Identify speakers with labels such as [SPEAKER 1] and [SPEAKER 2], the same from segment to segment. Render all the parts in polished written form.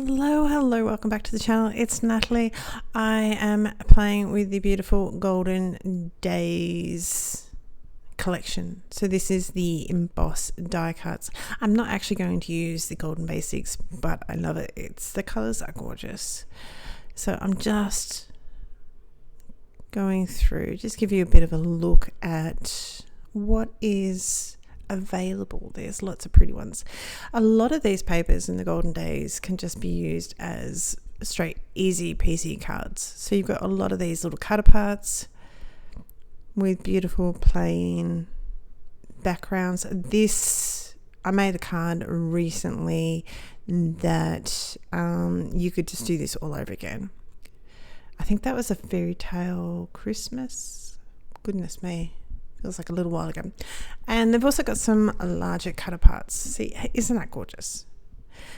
[SPEAKER 1] Hello, welcome back to the channel. It's Natalie. I am playing with the beautiful Golden Days collection. So this is the embossed die cuts. I'm not actually going to use the Golden Basics, but I love it. The colors are gorgeous. So I'm just going through, just give you a bit of a look at what is available. There's lots of pretty ones. A lot of these papers in the Golden Days can just be used as straight easy peasy cards. So you've got a lot of these little cut aparts with beautiful plain backgrounds. I made a card recently that you could just do this all over again. I think that was a fairy tale Christmas. Goodness me. Feels like a little while ago. And they've also got some larger cut aparts. See, isn't that gorgeous?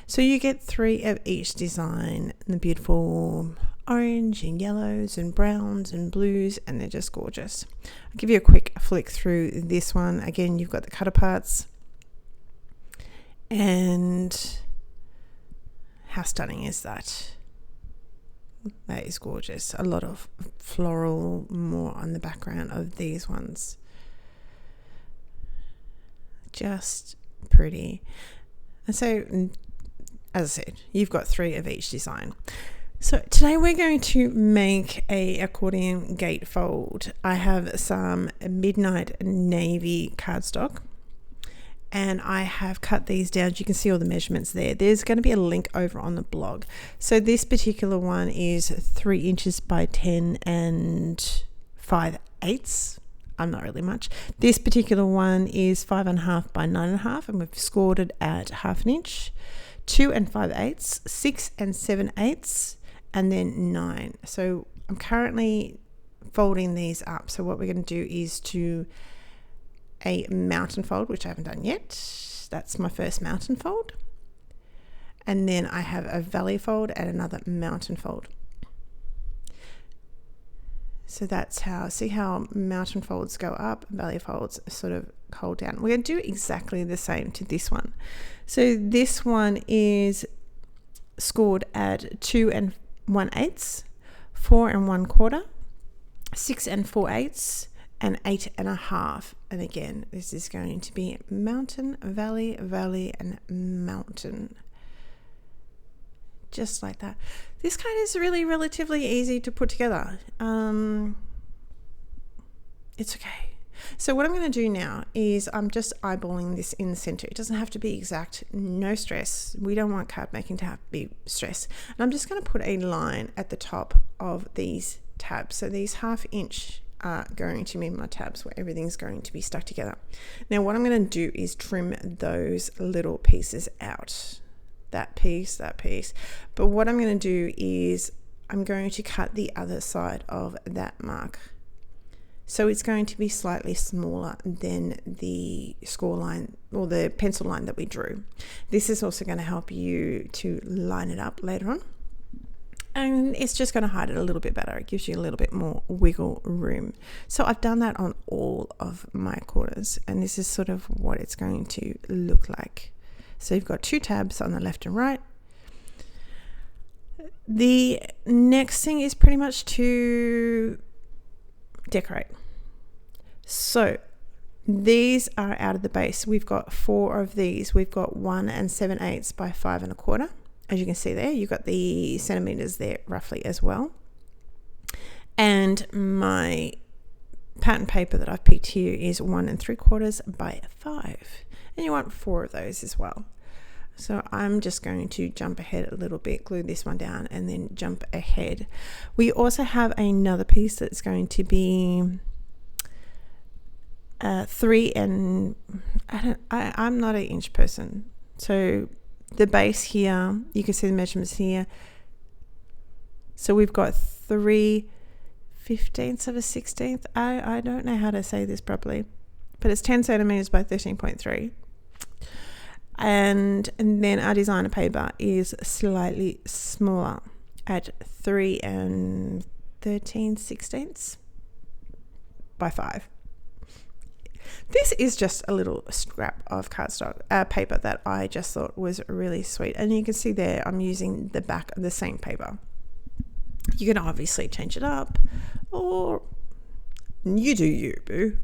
[SPEAKER 1] So you get 3 of each design, the beautiful orange and yellows and browns and blues, and they're just gorgeous. I'll give you a quick flick through this one. Again, you've got the cut aparts, and how stunning is that? That is gorgeous. A lot of floral more on the background of these ones. Just pretty. And so, as I said, you've got 3 of each design. So today we're going to make a accordion gate fold. I have some midnight navy cardstock, and I have cut these down. You can see all the measurements there. There's going to be a link over on the blog. So this particular one is 3 inches by 10 and 5/8. I'm not really much. This particular one is 5.5 by 9.5, and we've scored it at 1/2 inch, 2 5/8, 6 7/8, and then 9. So I'm currently folding these up. So what we're going to do is to a mountain fold, which I haven't done yet. That's my first mountain fold. And then I have a valley fold and another mountain fold. So that's how, see how mountain folds go up, valley folds sort of hold down. We're going to do exactly the same to this one. So this one is scored at 2 1/8, 4 1/4, 6 4/8, and 8.5. And again, this is going to be mountain, valley, valley, and mountain. Just like that. This card is really relatively easy to put together. It's okay. So what I'm going to do now is I'm just eyeballing this in the center. It doesn't have to be exact, no stress. We don't want card making to have to be stress. And I'm just going to put a line at the top of these tabs. So these 1/2 inch are going to be my tabs where everything's going to be stuck together. Now what I'm going to do is trim those little pieces out. That piece. But what I'm going to do is I'm going to cut the other side of that mark. So it's going to be slightly smaller than the score line or the pencil line that we drew. This is also going to help you to line it up later on. And it's just going to hide it a little bit better. It gives you a little bit more wiggle room. So I've done that on all of my corners, and this is sort of what it's going to look like. So you've got 2 tabs on the left and right. The next thing is pretty much to decorate. So these are out of the base. We've got 4 of these. We've got 1 7/8 by 5 1/4. As you can see there, you've got the centimeters there roughly as well. And my pattern paper that I've picked here is 1 3/4 by 5. And you want 4 of those as well. So I'm just going to jump ahead a little bit, glue this one down, and then jump ahead. We also have another piece that's going to be 3 and I'm not an inch person. So the base here, you can see the measurements here. So we've got 3/15 of a 16th. I don't know how to say this properly, but it's 10 centimeters by 13.3. And then our designer paper is slightly smaller at 3 13/16 by 5. This is just a little scrap of cardstock paper that I just thought was really sweet. And you can see there I'm using the back of the same paper. You can obviously change it up, or you do you, boo.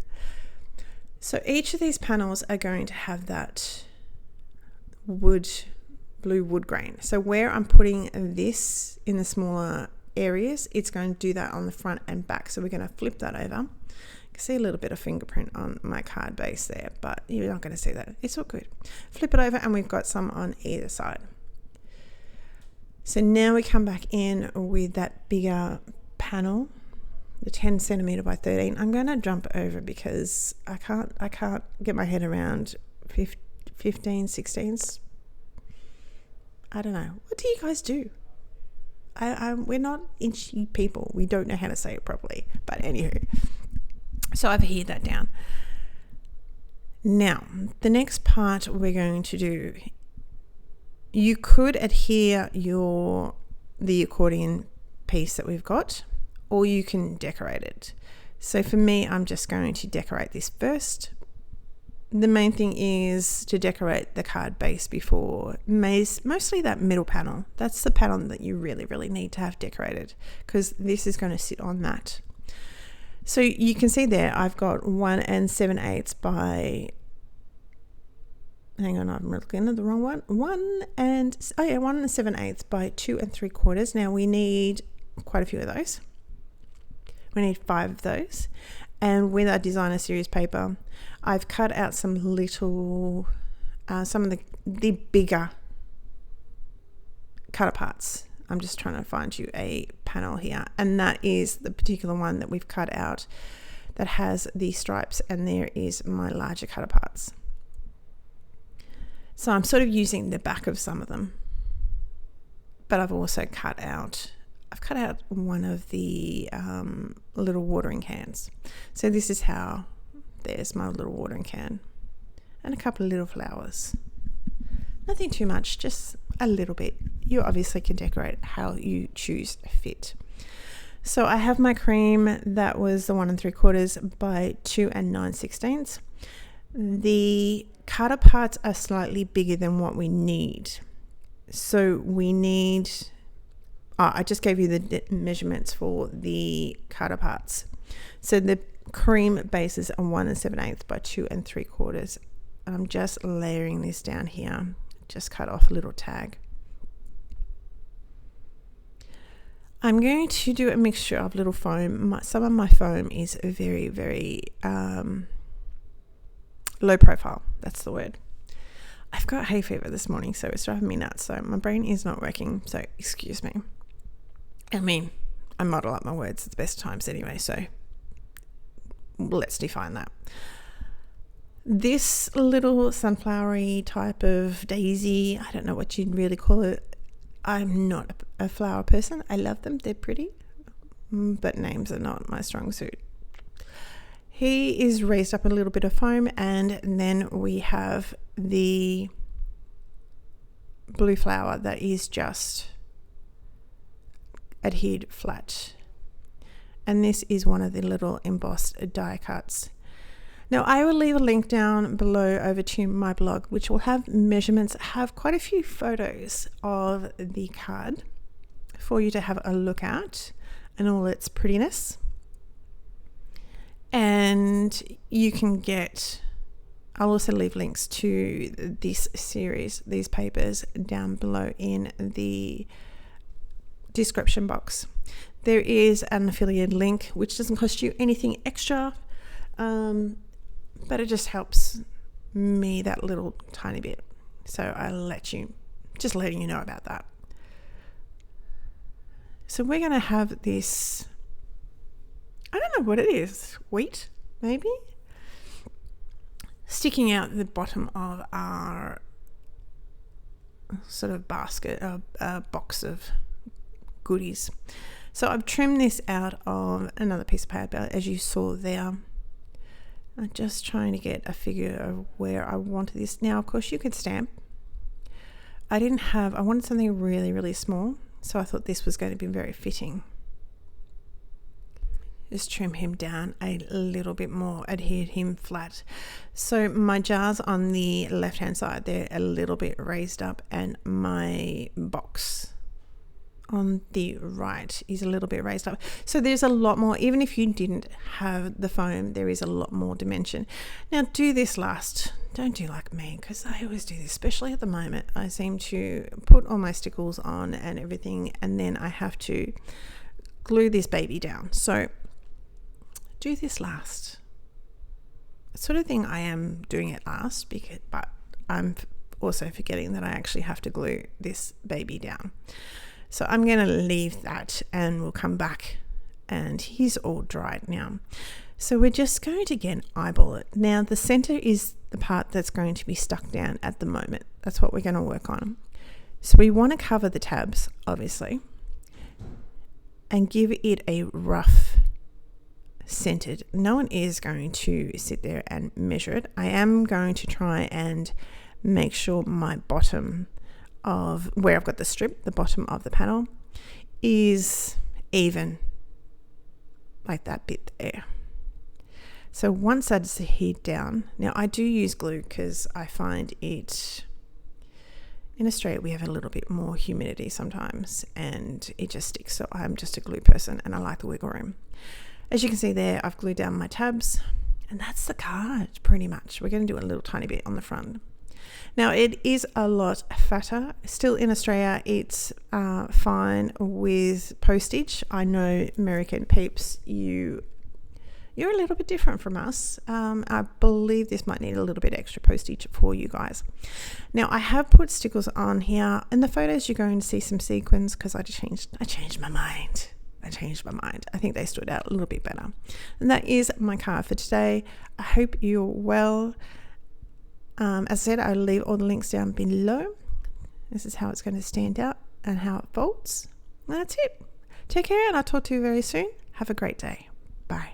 [SPEAKER 1] So each of these panels are going to have that blue wood grain. So where I'm putting this in the smaller areas, it's going to do that on the front and back. So we're going to flip that over. You can see a little bit of fingerprint on my card base there, but you're not going to see that. It's all good. Flip it over and we've got some on either side. So now we come back in with that bigger panel, the 10 centimeter by 13. I'm going to jump over because I can't get my head around 15, 16s. I don't know. What do you guys do? We're not inchy people. We don't know how to say it properly. But anywho, so I've adhered that down. Now, the next part we're going to do, you could adhere the accordion piece that we've got, or you can decorate it. So for me, I'm just going to decorate this first. The main thing is to decorate the card base before, mostly that middle panel. That's the panel that you really, really need to have decorated, because this is going to sit on that. So you can see there, I've got 1 7/8 by, hang on, I'm looking at the wrong one. 1 7/8 by 2 3/4. Now we need quite a few of those. We need 5 of those. And with our designer series paper, I've cut out some little, some of the bigger cut aparts. I'm just trying to find you a panel here. And that is the particular one that we've cut out that has the stripes, and there is my larger cut aparts. So I'm sort of using the back of some of them, but I've also cut out one of the little watering cans. So this is how, there's my little watering can and a couple of little flowers. Nothing too much, just a little bit. You obviously can decorate how you choose fit. So I have my cream that was the 1 3/4 by 2 9/16. The cut parts are slightly bigger than what we need. So we need, I just gave you the measurements for the cut parts. So the cream bases are 1 7/8 by 2 3/4. I'm just layering this down here. Just cut off a little tag. I'm going to do a mixture of little foam. Some of my foam is very, very low profile. That's the word. I've got hay fever this morning, so it's driving me nuts. So my brain is not working. So excuse me. I mean, I muddle up my words at the best times anyway. So let's define that. This little sunflowery type of daisy, I don't know what you'd really call it. I'm not a flower person. I love them. They're pretty, but names are not my strong suit. He is raised up a little bit of foam, and then we have the blue flower that is just adhered flat. And this is one of the little embossed die cuts. Now I will leave a link down below over to my blog, which will have measurements, have quite a few photos of the card for you to have a look at and all its prettiness. And you can get, I'll also leave links to this series, these papers down below in the description box. There is an affiliate link which doesn't cost you anything extra, but it just helps me that little tiny bit. So I'll just letting you know about that. So we're going to have this, I don't know what it is, wheat maybe, sticking out the bottom of our sort of basket, box of goodies. So I've trimmed this out of another piece of paper, as you saw there. I'm just trying to get a figure of where I wanted this. Now, of course, you could stamp. I wanted something really, really small, so I thought this was going to be very fitting. just trim him down a little bit more, adhere him flat. So my jars on the left hand side, they're a little bit raised up, and my box on the right is a little bit raised up. So there's a lot more, even if you didn't have the foam, there is a lot more dimension. Now do this last. Don't do like me, because I always do this, especially at the moment. I seem to put all my stickles on and everything, and then I have to glue this baby down. So do this last. Sort of thing, I am doing it last, but I'm also forgetting that I actually have to glue this baby down. So I'm going to leave that, and we'll come back, and he's all dried now. So we're just going to again eyeball it. Now the center is the part that's going to be stuck down at the moment. That's what we're going to work on. So we want to cover the tabs, obviously, and give it a rough centered. No one is going to sit there and measure it. I am going to try and make sure my bottom of where I've got the strip, the bottom of the panel, is even, like that bit there. So once that's adhered down, now I do use glue because I find it, in Australia we have a little bit more humidity sometimes and it just sticks. So I'm just a glue person and I like the wiggle room. As you can see there, I've glued down my tabs, and that's the card pretty much. We're going to do a little tiny bit on the front. Now it is a lot fatter. Still in Australia, it's fine with postage. I know American peeps, you're a little bit different from us. I believe this might need a little bit extra postage for you guys. Now I have put stickles on here. In the photos you're going to see some sequins because I changed my mind. I think they stood out a little bit better. And that is my card for today. I hope you're well. As I said, I'll leave all the links down below. This is how it's going to stand out and how it folds. And that's it. Take care, and I'll talk to you very soon. Have a great day. Bye.